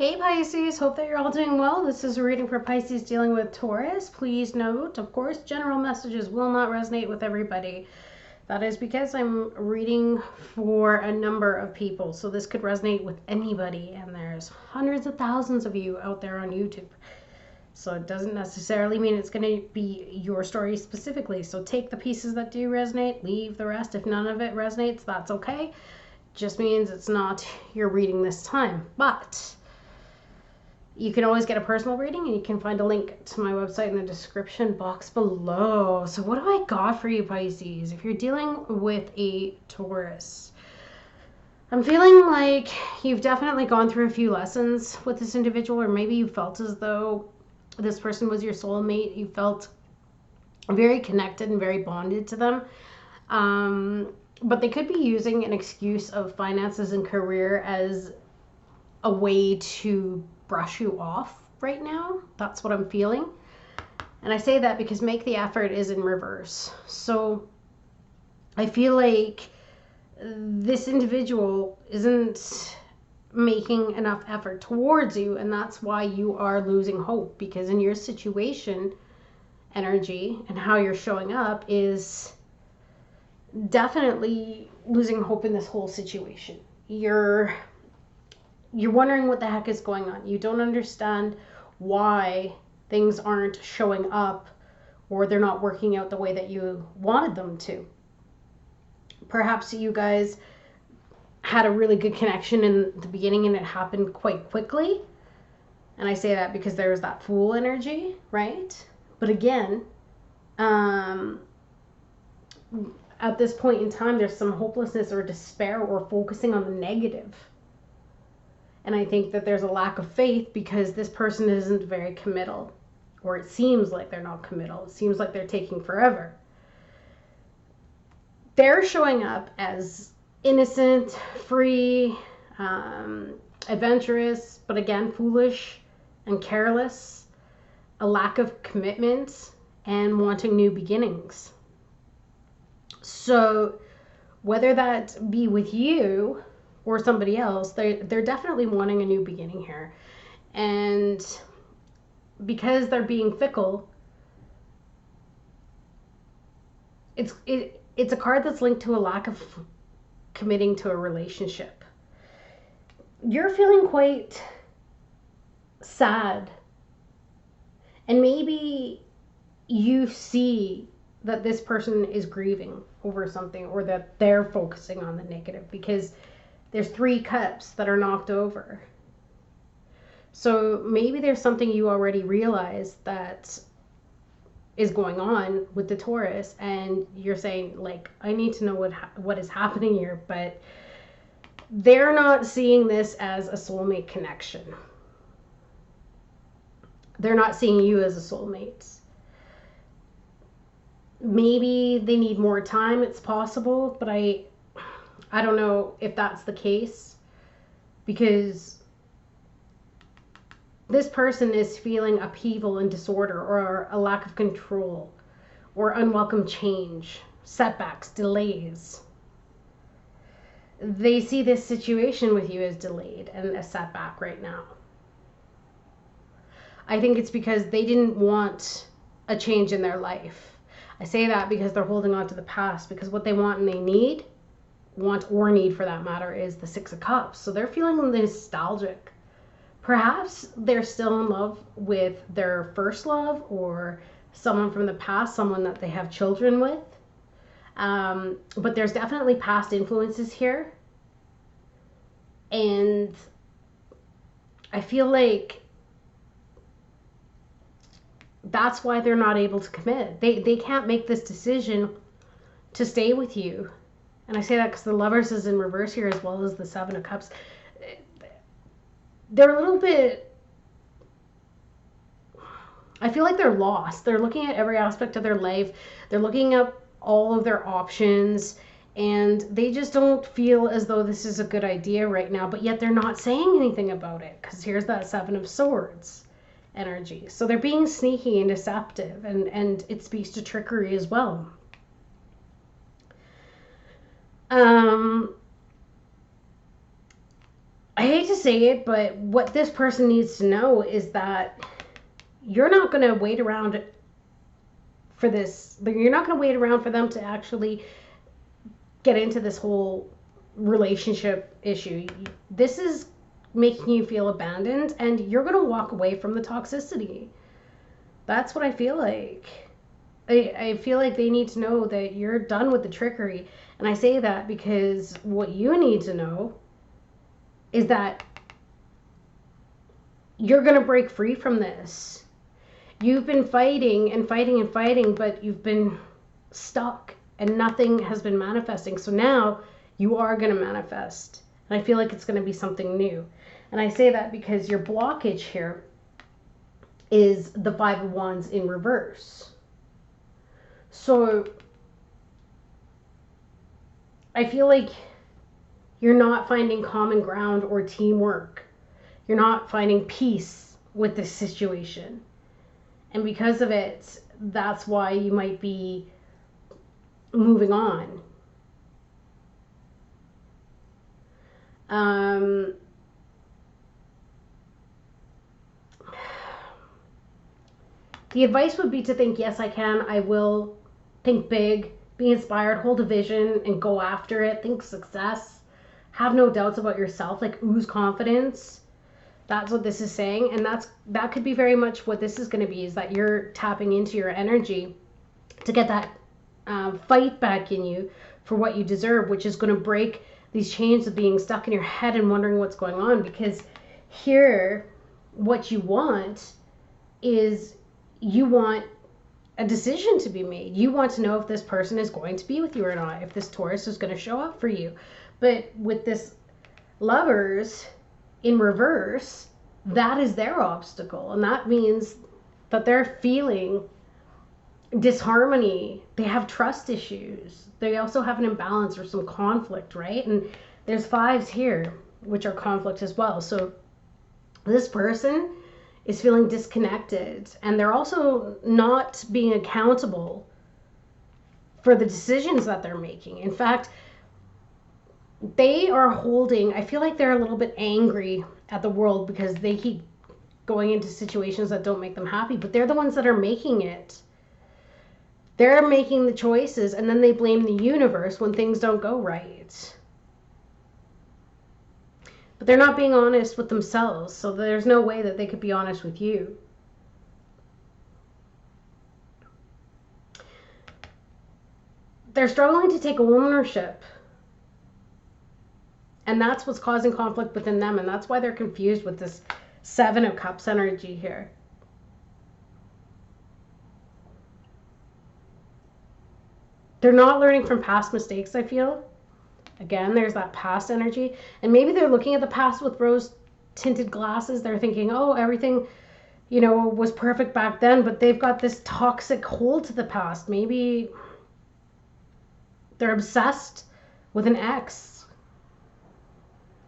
Hey Pisces, hope that you're all doing well. This is a reading for Pisces dealing with Taurus. Please note, of course, general messages will not resonate with everybody. That is because I'm reading for a number of people, so this could resonate with anybody, and there's hundreds of thousands of you out there on YouTube. So it doesn't necessarily mean it's going to be your story specifically. So take the pieces that do resonate, leave the rest. If none of it resonates, that's okay. Just means it's not your reading this time. But you can always get a personal reading, and you can find a link to my website in the description box below. So what do I got for you, Pisces? If you're dealing with a Taurus, I'm feeling like you've definitely gone through a few lessons with this individual, or maybe you felt as though this person was your soulmate. You felt very connected and very bonded to them. But they could be using an excuse of finances and career as a way to brush you off right now. That's what I'm feeling. And I say that because make the effort is in reverse. So I feel like this individual isn't making enough effort towards you, and that's why you are losing hope, because in your situation energy and how you're showing up is definitely losing hope in this whole situation. You're wondering what the heck is going on. You don't understand why things aren't showing up, or they're not working out the way that you wanted them to. Perhaps you guys had a really good connection in the beginning and it happened quite quickly. And I say that because there's that Fool energy, right? But again, at this point in time, there's some hopelessness or despair or focusing on the negative. And I think that there's a lack of faith because this person isn't very committal, or it seems like they're not committal. It seems like they're taking forever. They're showing up as innocent, free, adventurous, but again, foolish and careless, a lack of commitment, and wanting new beginnings. So whether that be with you or somebody else, they're definitely wanting a new beginning here. And because they're being fickle, it's a card that's linked to a lack of committing to a relationship. You're feeling quite sad, and maybe you see that this person is grieving over something, or that they're focusing on the negative, because there's 3 cups that are knocked over. So maybe there's something you already realized that is going on with the Taurus, and you're saying, like, I need to know what is happening here. But they're not seeing this as a soulmate connection. They're not seeing you as a soulmate. Maybe they need more time, it's possible, but I don't know if that's the case, because this person is feeling upheaval and disorder, or a lack of control, or unwelcome change, setbacks, delays. They see this situation with you as delayed and a setback right now. I think it's because they didn't want a change in their life. I say that because they're holding on to the past, because what they want and they need for that matter, is the 6 of Cups. So they're feeling nostalgic. Perhaps they're still in love with their first love, or someone from the past, someone that they have children with. But there's definitely past influences here. And I feel like that's why they're not able to commit. They can't make this decision to stay with you. And I say that because the Lovers is in reverse here, as well as the 7 of Cups. They're a little bit, I feel like they're lost. They're looking at every aspect of their life. They're looking up all of their options, and they just don't feel as though this is a good idea right now, but yet they're not saying anything about it, because here's that 7 of Swords energy. So they're being sneaky and deceptive, and it speaks to trickery as well. I hate to say it, but what this person needs to know is that you're not going to wait around for this. You're not going to wait around for them to actually get into this whole relationship issue. This is making you feel abandoned, and you're going to walk away from the toxicity. That's what I feel like. I feel like they need to know that you're done with the trickery. And I say that because what you need to know is that you're going to break free from this. You've been fighting and fighting and fighting, but you've been stuck and nothing has been manifesting. So now you are going to manifest. And I feel like it's going to be something new. And I say that because your blockage here is the Five of Wands in reverse. So I feel like you're not finding common ground or teamwork. You're not finding peace with this situation. And because of it, that's why you might be moving on. The advice would be to think, yes, I can, I will. Think big, be inspired, hold a vision, and go after it. Think success. Have no doubts about yourself, like ooze confidence. That's what this is saying. And that could be very much what this is going to be, is that you're tapping into your energy to get that fight back in you for what you deserve, which is going to break these chains of being stuck in your head and wondering what's going on. Because here, what you want is, you want a decision to be made. You want to know if this person is going to be with you or not, if this Taurus is going to show up for you. But with this Lovers in reverse, that is their obstacle. And that means that they're feeling disharmony. They have trust issues. They also have an imbalance or some conflict, right? And there's fives here, which are conflict as well. So this person is feeling disconnected, and they're also not being accountable for the decisions that they're making. In fact, they are holding, I feel like they're a little bit angry at the world because they keep going into situations that don't make them happy, but they're the ones that are making it. They're making the choices, and then they blame the universe when things don't go right. But they're not being honest with themselves, so there's no way that they could be honest with you. They're struggling to take ownership. And that's what's causing conflict within them, and that's why they're confused with this Seven of Cups energy here. They're not learning from past mistakes, I feel. Again, there's that past energy. And maybe they're looking at the past with rose-tinted glasses. They're thinking, oh, everything, was perfect back then. But they've got this toxic hold to the past. Maybe they're obsessed with an ex.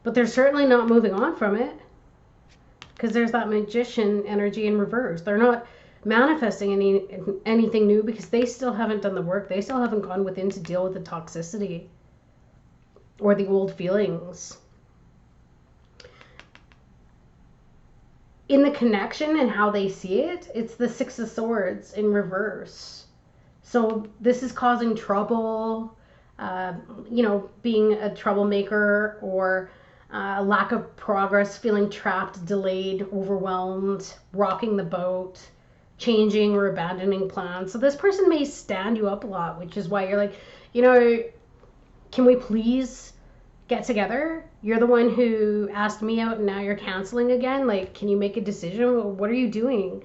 But they're certainly not moving on from it. Because there's that Magician energy in reverse. They're not manifesting anything new because they still haven't done the work. They still haven't gone within to deal with the toxicity or the old feelings. In the connection and how they see it, it's the Six of Swords in reverse. So this is causing trouble, being a troublemaker, or lack of progress, feeling trapped, delayed, overwhelmed, rocking the boat, changing or abandoning plans. So this person may stand you up a lot, which is why you're like, can we please get together? You're the one who asked me out and now you're canceling again. Like, can you make a decision? What are you doing?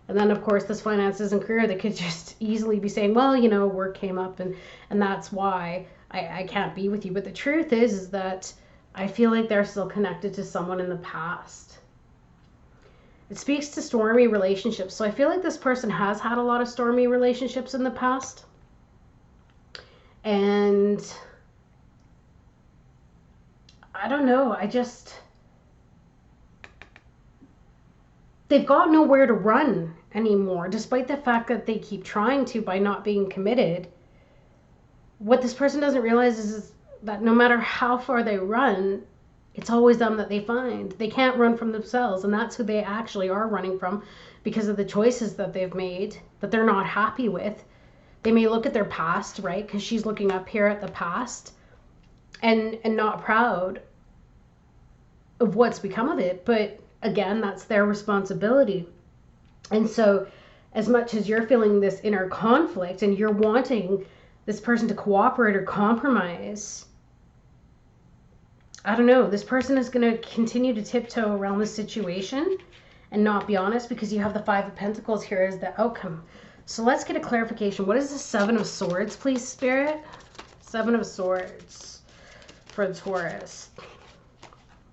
And then, of course, this finances and career, they could just easily be saying, well, work came up and that's why I can't be with you. But the truth is that I feel like they're still connected to someone in the past. It speaks to stormy relationships. So I feel like this person has had a lot of stormy relationships in the past. And I don't know. They've got nowhere to run anymore, despite the fact that they keep trying to by not being committed. What this person doesn't realize is that no matter how far they run, It's always them that they find. They can't run from themselves, and that's who they actually are running from because of the choices that they've made that they're not happy with. They may look at their past, right? Because she's looking up here at the past and not proud of what's become of it. But again, that's their responsibility. And so as much as you're feeling this inner conflict and you're wanting this person to cooperate or compromise, I don't know, this person is going to continue to tiptoe around the situation and not be honest because you have the Five of Pentacles here as the outcome. So let's get a clarification. What is the Seven of Swords, please, Spirit? Seven of Swords for Taurus.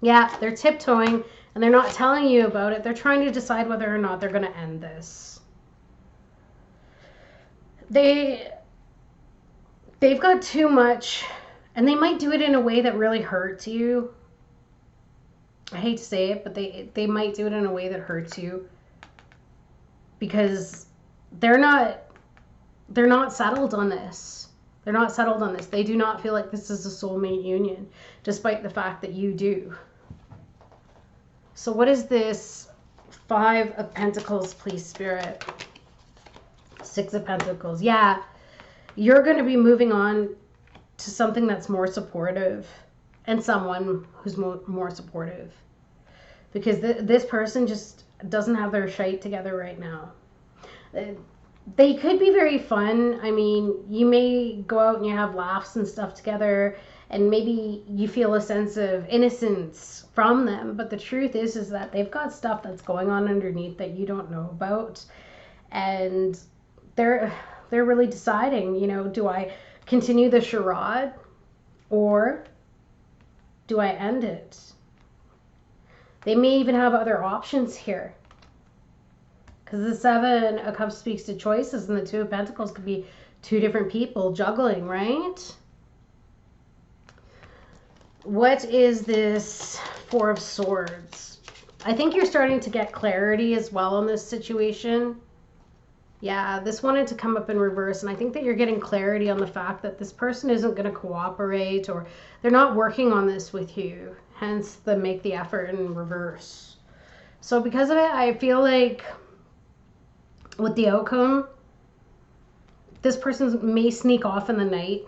Yeah, they're tiptoeing and they're not telling you about it. They're trying to decide whether or not they're going to end this. They've got too much, and they might do it in a way that really hurts you. I hate to say it, but they might do it in a way that hurts you because they're not settled on this. They're not settled on this. They do not feel like this is a soulmate union, despite the fact that you do. So what is this Five of Pentacles, please, Spirit? Six of Pentacles. Yeah, you're going to be moving on to something that's more supportive and someone who's more supportive. Because this person just doesn't have their shite together right now. They could be very fun. I mean, you may go out and you have laughs and stuff together, and maybe you feel a sense of innocence from them. But the truth is that they've got stuff that's going on underneath that you don't know about. And they're really deciding, you know, do I continue the charade or do I end it? They may even have other options here. Because the Seven of Cups speaks to choices, and the Two of Pentacles could be two different people juggling, right? What is this Four of Swords? I think you're starting to get clarity as well on this situation. Yeah, this wanted to come up in reverse, and I think that you're getting clarity on the fact that this person isn't going to cooperate, or they're not working on this with you, hence the make the effort in reverse. So because of it, I feel like with the outcome, this person may sneak off in the night.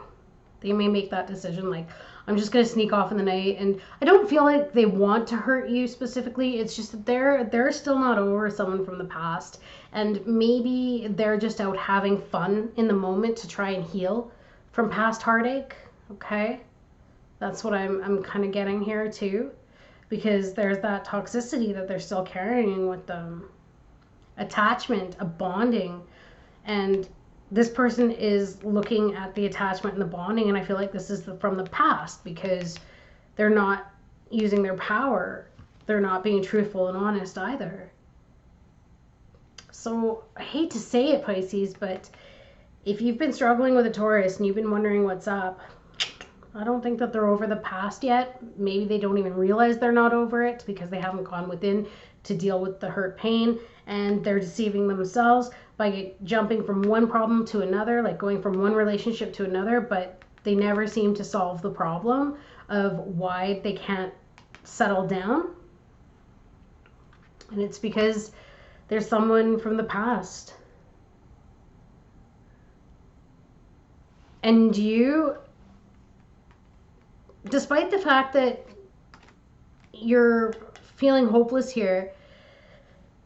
They may make that decision like, I'm just going to sneak off in the night. And I don't feel like they want to hurt you specifically. It's just that they're still not over someone from the past. And maybe they're just out having fun in the moment to try and heal from past heartache. Okay? That's what I'm kind of getting here too. Because there's that toxicity that they're still carrying with them. Attachment, a bonding. And this person is looking at the attachment and the bonding, and I feel like this is from the past because they're not using their power. They're not being truthful and honest either. So I hate to say it, Pisces, but if you've been struggling with a Taurus and you've been wondering what's up, I don't think that they're over the past yet. Maybe they don't even realize they're not over it because they haven't gone within to deal with the hurt pain, and they're deceiving themselves by jumping from one problem to another, like going from one relationship to another, but they never seem to solve the problem of why they can't settle down. And it's because there's someone from the past. And you, despite the fact that you're feeling hopeless here,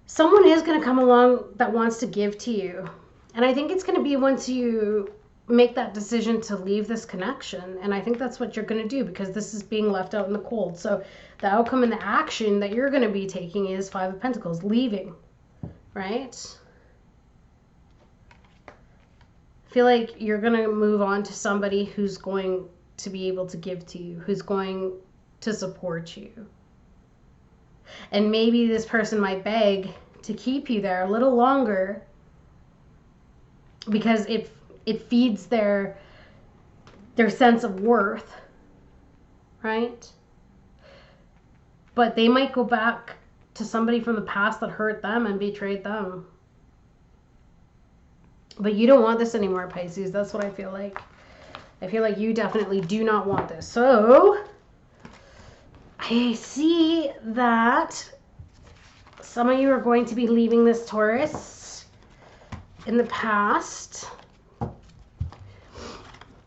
someone is going to come along that wants to give to you. And I think it's going to be once you make that decision to leave this connection. And I think that's what you're going to do because this is being left out in the cold. So the outcome and the action that you're going to be taking is Five of Pentacles, leaving, right? I feel like you're going to move on to somebody who's going to be able to give to you, who's going to support you. And maybe this person might beg to keep you there a little longer because it feeds their sense of worth, right? But they might go back to somebody from the past that hurt them and betrayed them. But you don't want this anymore, Pisces. That's what I feel like. I feel like you definitely do not want this. So I I see that some of you are going to be leaving this Taurus in the past.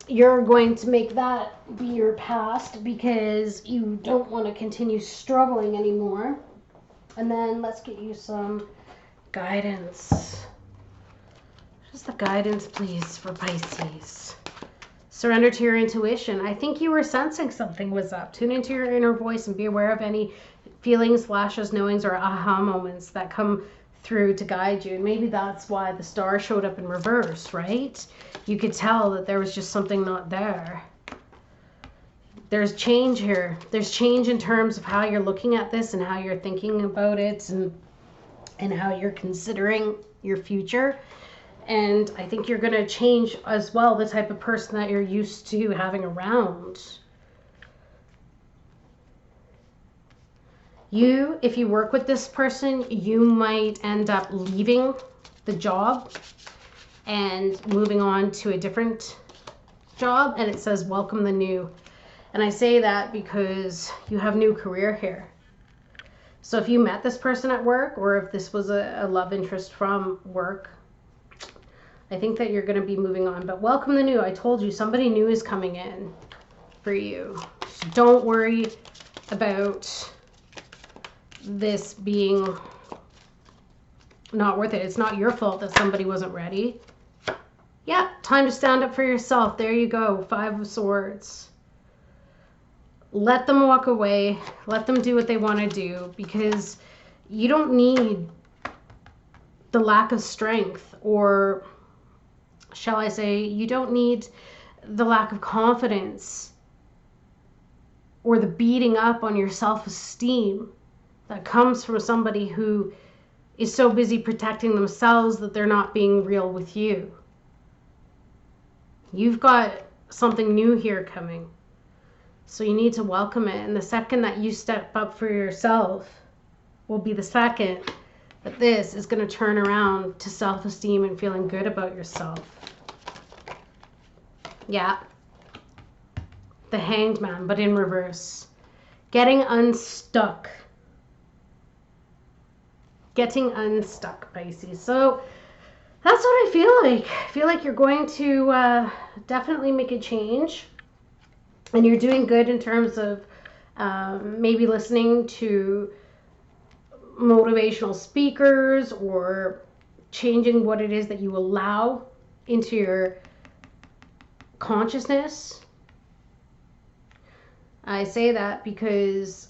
You're going to make that be your past because you don't want to continue struggling anymore. And then let's get you some guidance. Just the guidance, please, for Pisces. Surrender to your intuition. I think you were sensing something was up. Tune into your inner voice and be aware of any feelings, flashes, knowings, or aha moments that come through to guide you. And maybe that's why the star showed up in reverse, right? You could tell that there was just something not there. There's change here. There's change in terms of how you're looking at this and how you're thinking about it and how you're considering your future. And I think you're going to change as well the type of person that you're used to having around. If you work with this person, you might end up leaving the job and moving on to a different job. And it says, welcome the new. And I say that because you have new career here. So if you met this person at work, or if this was a love interest from work, I think that you're going to be moving on. But welcome the new. I told you, somebody new is coming in for you. So don't worry about this being not worth it. It's not your fault that somebody wasn't ready. Yeah, time to stand up for yourself. There you go. 5 of Swords. Let them walk away. Let them do what they want to do, because you don't need the lack of strength, or shall I say, you don't need the lack of confidence or the beating up on your self-esteem that comes from somebody who is so busy protecting themselves that they're not being real with you. You've got something new here coming. So you need to welcome it. And the second that you step up for yourself will be the second that this is going to turn around to self-esteem and feeling good about yourself. Yeah. The Hanged Man, but in reverse. Getting unstuck. Getting unstuck, Pisces. So that's what I feel like. I feel like you're going to definitely make a change. And you're doing good in terms of maybe listening to motivational speakers, or changing what it is that you allow into your consciousness. I say that because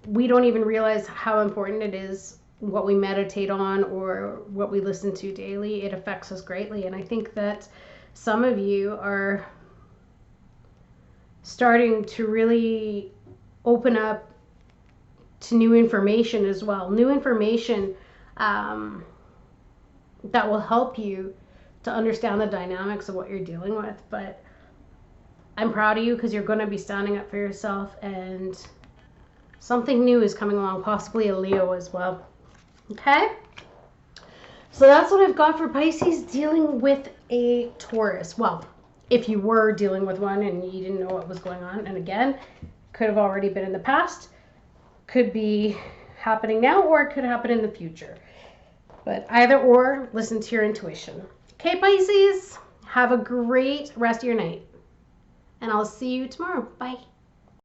we don't even realize how important it is what we meditate on or what we listen to daily. It affects us greatly. And I think that some of you are starting to really open up to new information as well. New information that will help you to understand the dynamics of what you're dealing with. But I'm proud of you, because you're going to be standing up for yourself, and something new is coming along, possibly a Leo as well. Okay? So that's what I've got for Pisces dealing with a Taurus. Well, if you were dealing with one and you didn't know what was going on, and again, could have already been in the past, could be happening now, or it could happen in the future. But either or, listen to your intuition. Okay, Pisces, have a great rest of your night, and I'll see you tomorrow. Bye.